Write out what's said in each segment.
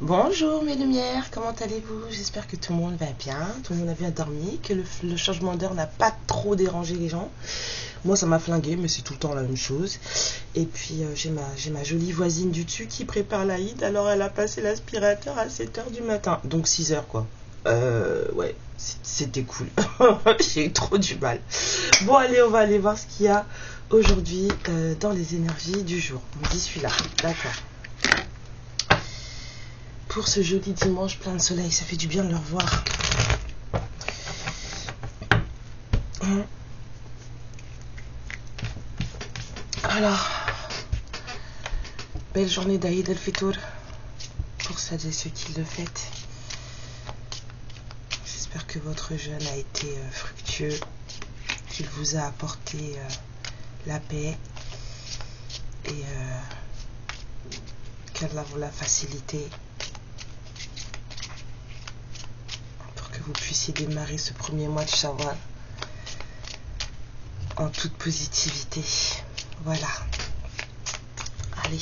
Bonjour mes lumières, comment allez-vous? J'espère que tout le monde va bien, tout le monde a bien dormi, que le changement d'heure n'a pas trop dérangé les gens. Moi ça m'a flingué, mais c'est tout le temps la même chose. Et puis j'ai ma jolie voisine du dessus qui prépare l'Aïd, alors elle a passé l'aspirateur à 7h du matin, donc 6h quoi. Ouais, c'était cool. J'ai eu trop du mal. Bon allez, on va aller voir ce qu'il y a aujourd'hui dans les énergies du jour. J'y suis là, d'accord. Pour ce joli dimanche plein de soleil, ça fait du bien de le revoir. Alors, belle journée d'Aïd el-Fitr pour celles et ceux qui le fêtent. J'espère que votre jeûne a été fructueux, qu'il vous a apporté la paix et qu'Allah vous l'a facilité pour que vous puissiez démarrer ce premier mois de Shawwal en toute positivité. Voilà. Allez.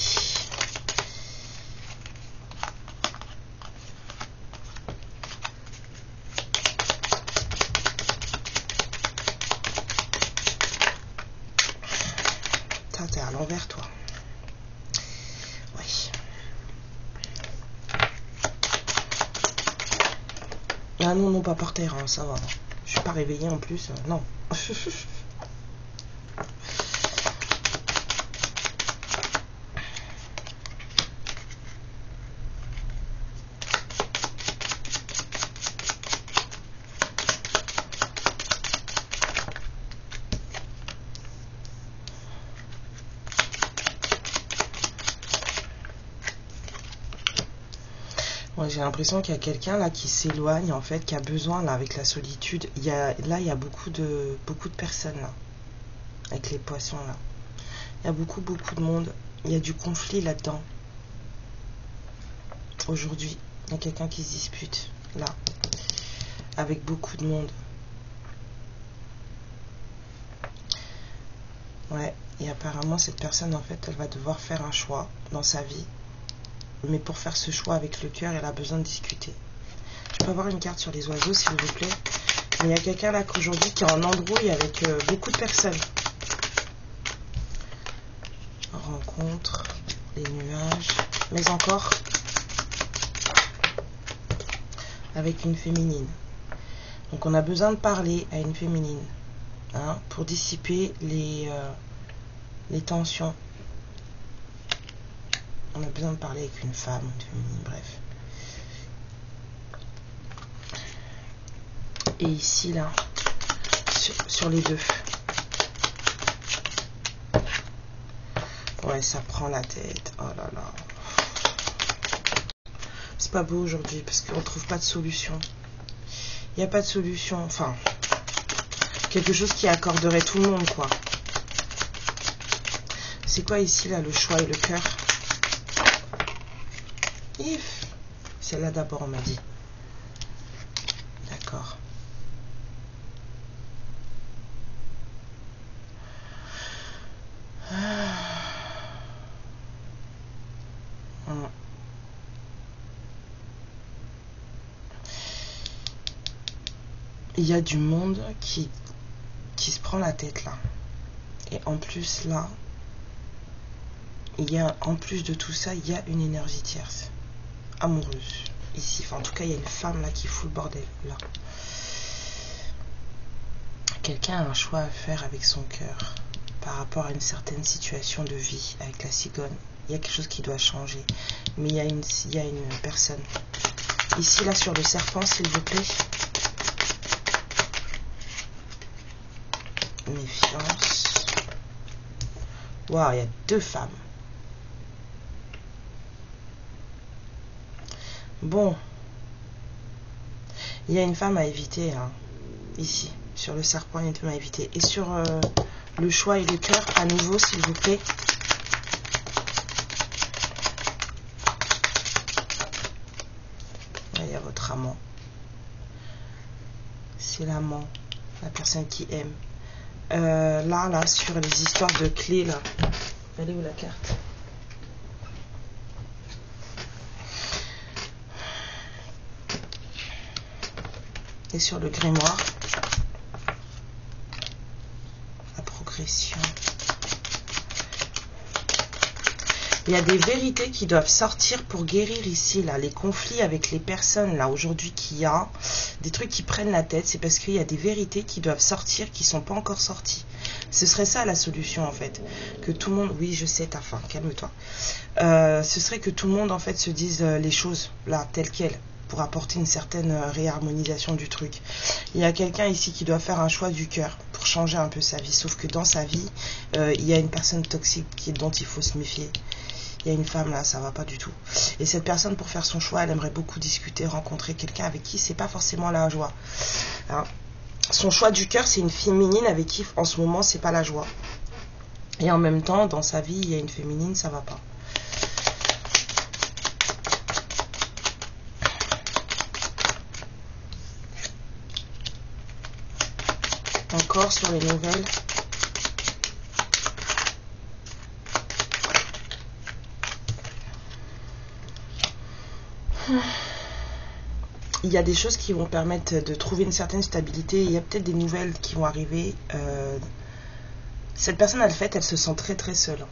T'es à l'envers, toi. Oui. Ah non, non, pas par terre, hein, ça va. Je suis pas réveillée en plus, non. Moi, j'ai l'impression qu'il y a quelqu'un là qui s'éloigne, en fait, qui a besoin là avec la solitude. Il y a beaucoup de personnes là, avec les poissons là. Il y a beaucoup de monde. Il y a du conflit là-dedans. Aujourd'hui, il y a quelqu'un qui se dispute là, avec beaucoup de monde. Ouais, et apparemment cette personne en fait, elle va devoir faire un choix dans sa vie. Mais pour faire ce choix avec le cœur, elle a besoin de discuter. Je peux avoir une carte sur les oiseaux, s'il vous plaît. Mais il y a quelqu'un là qu'aujourd'hui qui est en embrouille avec beaucoup de personnes. Rencontre, les nuages, mais encore avec une féminine. Donc on a besoin de parler à une féminine, hein, pour dissiper les tensions. On a besoin de parler avec une femme, une féminine, bref. Et ici, là, sur les deux. Ouais, ça prend la tête. Oh là là. C'est pas beau aujourd'hui parce qu'on trouve pas de solution. Il n'y a pas de solution. Enfin, quelque chose qui accorderait tout le monde, quoi. C'est quoi ici, là, le choix et le cœur? C'est là d'abord, on m'a dit. D'accord. Il y a du monde qui se prend la tête là. Et en plus là, en plus de tout ça, il y a une énergie tierce, amoureuse. Ici, enfin, en tout cas, il y a une femme là qui fout le bordel là. Quelqu'un a un choix à faire avec son cœur par rapport à une certaine situation de vie avec la cigogne. Il y a quelque chose qui doit changer. Mais il y a une personne. Ici, là, sur le serpent, s'il vous plaît. Méfiance. Waouh, il y a deux femmes. Bon. Il y a une femme à éviter, hein. Ici, sur le serpent, il y a une femme à éviter. Et sur le choix et le cœur, à nouveau, s'il vous plaît. Là, il y a votre amant. C'est l'amant, la personne qui aime. Là, sur les histoires de clés, là. Elle est où la carte? Et sur le grimoire, la progression. Il y a des vérités qui doivent sortir pour guérir ici, là. Les conflits avec les personnes, là, aujourd'hui, qu'il y a, des trucs qui prennent la tête, c'est parce qu'il y a des vérités qui doivent sortir, qui ne sont pas encore sorties. Ce serait ça, la solution, en fait. Que tout le monde... Oui, je sais, ta faim, calme-toi. Ce serait que tout le monde, en fait, se dise les choses, là, telles quelles, pour apporter une certaine réharmonisation du truc. Il y a quelqu'un ici qui doit faire un choix du cœur pour changer un peu sa vie. Sauf que dans sa vie, il y a une personne toxique dont il faut se méfier. Il y a une femme là, ça va pas du tout. Et cette personne, pour faire son choix, elle aimerait beaucoup discuter, rencontrer quelqu'un avec qui c'est pas forcément la joie. Hein. Son choix du cœur, c'est une féminine avec qui en ce moment c'est pas la joie. Et en même temps, dans sa vie, il y a une féminine, ça va pas. Encore sur les nouvelles. Il y a des choses qui vont permettre de trouver une certaine stabilité. Il y a peut-être des nouvelles qui vont arriver. Cette personne, elle se sent très très seule.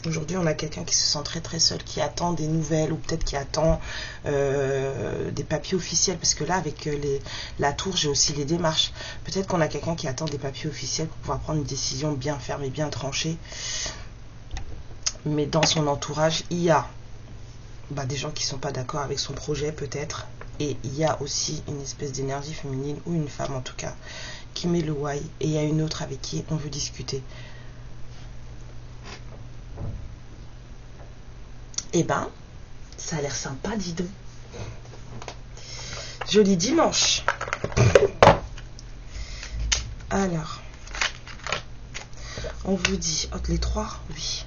Aujourd'hui, on a quelqu'un qui se sent très très seul, qui attend des nouvelles ou peut-être qui attend des papiers officiels. Parce que là, avec la tour, j'ai aussi les démarches. Peut-être qu'on a quelqu'un qui attend des papiers officiels pour pouvoir prendre une décision bien ferme et bien tranchée. Mais dans son entourage, il y a des gens qui ne sont pas d'accord avec son projet peut-être, et il y a aussi une espèce d'énergie féminine, ou une femme en tout cas, qui met le why, et il y a une autre avec qui on veut discuter. Eh ben, ça a l'air sympa, dis donc. Joli dimanche. Alors, on vous dit, les trois, oui.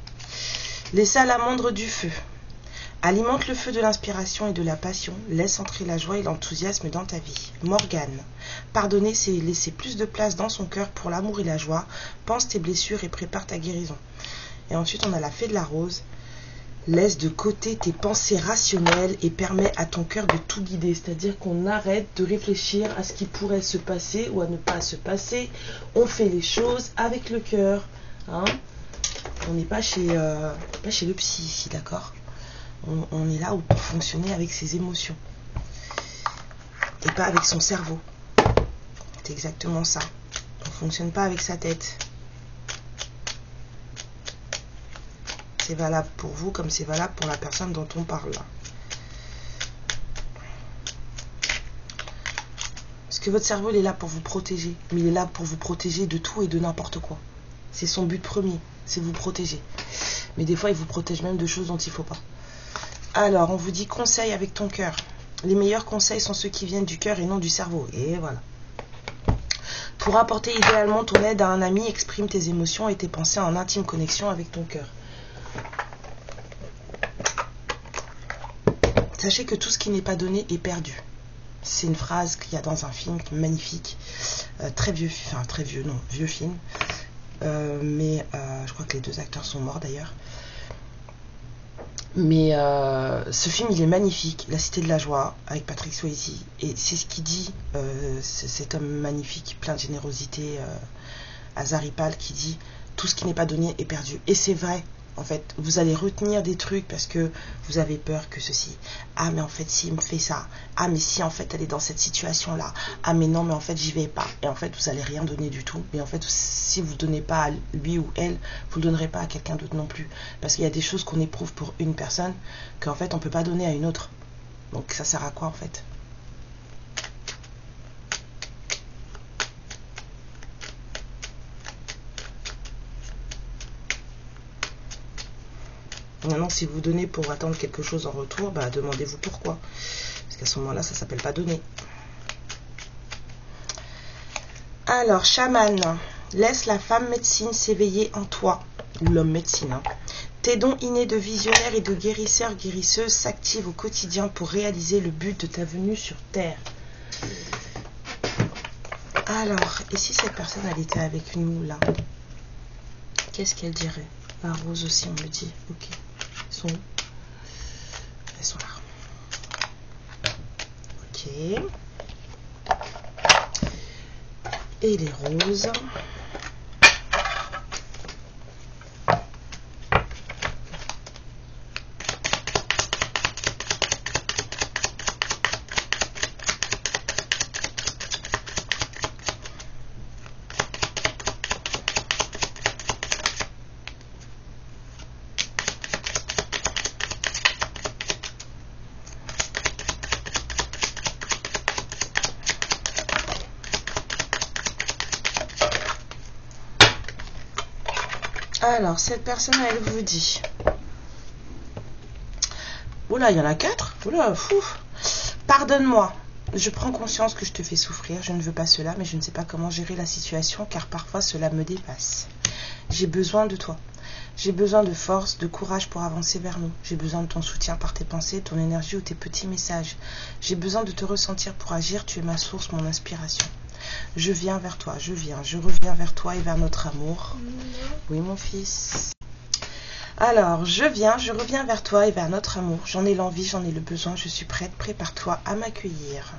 Les salamandres du feu. Alimente le feu de l'inspiration et de la passion, laisse entrer la joie et l'enthousiasme dans ta vie. Morgane, pardonner, c'est laisser plus de place dans son cœur pour l'amour et la joie. Pense tes blessures et prépare ta guérison. Et ensuite, on a la fée de la rose. Laisse de côté tes pensées rationnelles et permets à ton cœur de tout guider. C'est-à-dire qu'on arrête de réfléchir à ce qui pourrait se passer ou à ne pas se passer. On fait les choses avec le cœur. Hein, on n'est pas chez le psy ici, d'accord ? On est là pour fonctionner avec ses émotions et pas avec son cerveau. C'est exactement ça. On ne fonctionne pas avec sa tête. C'est valable pour vous comme c'est valable pour la personne dont on parle là. Parce que votre cerveau, il est là pour vous protéger. Mais il est là pour vous protéger de tout et de n'importe quoi. C'est son but premier, c'est vous protéger. Mais des fois, il vous protège même de choses dont il ne faut pas. Alors, on vous dit conseil avec ton cœur. Les meilleurs conseils sont ceux qui viennent du cœur et non du cerveau. Et voilà. Pour apporter idéalement ton aide à un ami, exprime tes émotions et tes pensées en intime connexion avec ton cœur. Sachez que tout ce qui n'est pas donné est perdu. C'est une phrase qu'il y a dans un film magnifique. Vieux film. Mais je crois que les deux acteurs sont morts d'ailleurs. Mais ce film, il est magnifique, La Cité de la Joie, avec Patrick Swayze. Et c'est ce qu'il dit, cet homme magnifique, plein de générosité, Azaripal, qui dit « Tout ce qui n'est pas donné est perdu ». Et c'est vrai, en fait. Vous allez retenir des trucs parce que vous avez peur que ceci. Ah, mais en fait, si il me fait ça. Ah, mais si en fait, elle est dans cette situation-là. Ah, mais non, mais en fait, j'y vais pas. Et en fait, vous allez rien donner du tout. Mais en fait, si vous ne donnez pas à lui ou elle, vous ne le donnerez pas à quelqu'un d'autre non plus. Parce qu'il y a des choses qu'on éprouve pour une personne qu'en fait, on ne peut pas donner à une autre. Donc, ça sert à quoi, en fait ? Maintenant, si vous donnez pour attendre quelque chose en retour, demandez-vous pourquoi. Parce qu'à ce moment-là, ça ne s'appelle pas donner. Alors, chaman, laisse la femme médecine s'éveiller en toi, ou l'homme médecine. Hein. Tes dons innés de visionnaire et de guérisseur, guérisseuse s'activent au quotidien pour réaliser le but de ta venue sur Terre. Alors, et si cette personne, elle était avec nous, là, qu'est-ce qu'elle dirait? La rose aussi, on me dit. Ok. Elles sont là. Ok. violets et les roses. Alors, cette personne, elle vous dit... Oula, il y en a 4. Oula, fou. Pardonne-moi. Je prends conscience que je te fais souffrir. Je ne veux pas cela, mais je ne sais pas comment gérer la situation, car parfois cela me dépasse. J'ai besoin de toi. J'ai besoin de force, de courage pour avancer vers nous. J'ai besoin de ton soutien par tes pensées, ton énergie ou tes petits messages. J'ai besoin de te ressentir pour agir. Tu es ma source, mon inspiration. Je viens vers toi, je reviens vers toi et vers notre amour. Oui, mon fils. Alors, je reviens vers toi et vers notre amour. J'en ai l'envie, j'en ai le besoin, je suis prête, prépare-toi à m'accueillir.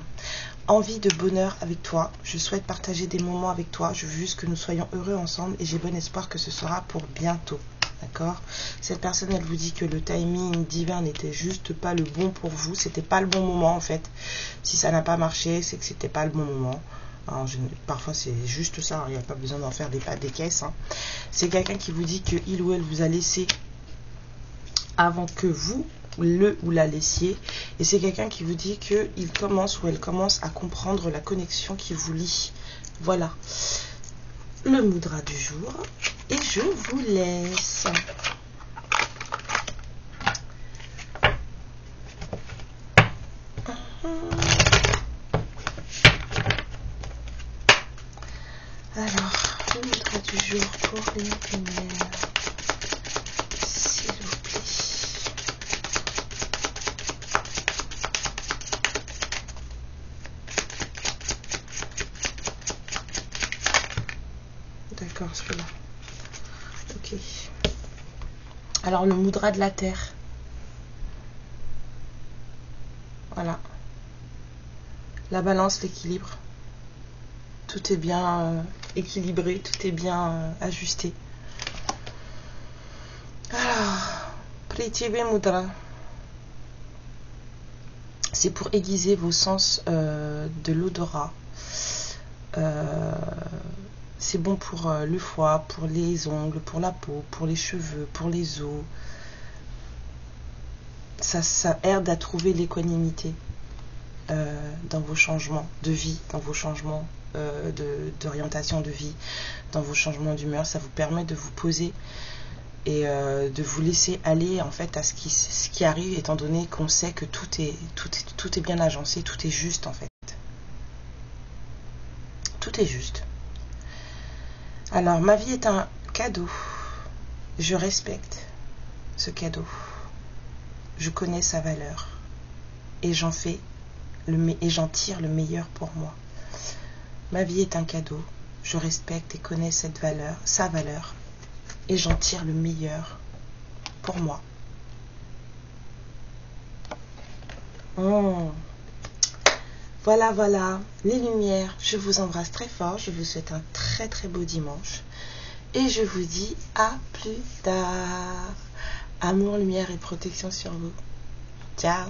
Envie de bonheur avec toi, je souhaite partager des moments avec toi, je veux juste que nous soyons heureux ensemble et j'ai bon espoir que ce sera pour bientôt. D'accord? Cette personne, elle vous dit que le timing divin n'était juste pas le bon pour vous, c'était pas le bon moment en fait. Si ça n'a pas marché, c'est que c'était pas le bon moment. Alors, parfois c'est juste ça, il n'y a pas besoin d'en faire des caisses. Hein. C'est quelqu'un qui vous dit qu'il ou elle vous a laissé avant que vous le ou la laissiez. Et c'est quelqu'un qui vous dit qu'il commence ou elle commence à comprendre la connexion qui vous lie. Voilà. Le mudra du jour. Et je vous laisse. Alors, le mudra du jour pour les lumières. S'il vous plaît. D'accord, celui-là. Ok. Alors, le mudra de la terre. Voilà. La balance, l'équilibre. Tout est bien équilibré, tout est bien ajusté. Alors, Prithvi Mudra. C'est pour aiguiser vos sens de l'odorat. C'est bon pour le foie, pour les ongles, pour la peau, pour les cheveux, pour les os. Ça aide à trouver l'équanimité dans vos changements de vie, dans vos changements d'orientation de vie, dans vos changements d'humeur. Ça vous permet de vous poser et de vous laisser aller en fait à ce qui arrive, étant donné qu'on sait que tout est bien agencé, tout est juste en fait. Tout est juste. Alors, ma vie est un cadeau. Je respecte ce cadeau. Je connais sa valeur et j'en tire le meilleur pour moi. Ma vie est un cadeau. Je respecte et connais sa valeur et j'en tire le meilleur pour moi. Voilà, les lumières. Je vous embrasse très fort. Je vous souhaite un très très beau dimanche. Et je vous dis à plus tard. Amour, lumière et protection sur vous. Ciao.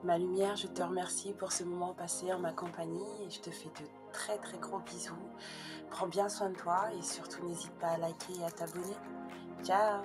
Ma lumière, je te remercie pour ce moment passé en ma compagnie et je te fais de très très gros bisous. Prends bien soin de toi et surtout n'hésite pas à liker et à t'abonner. Ciao.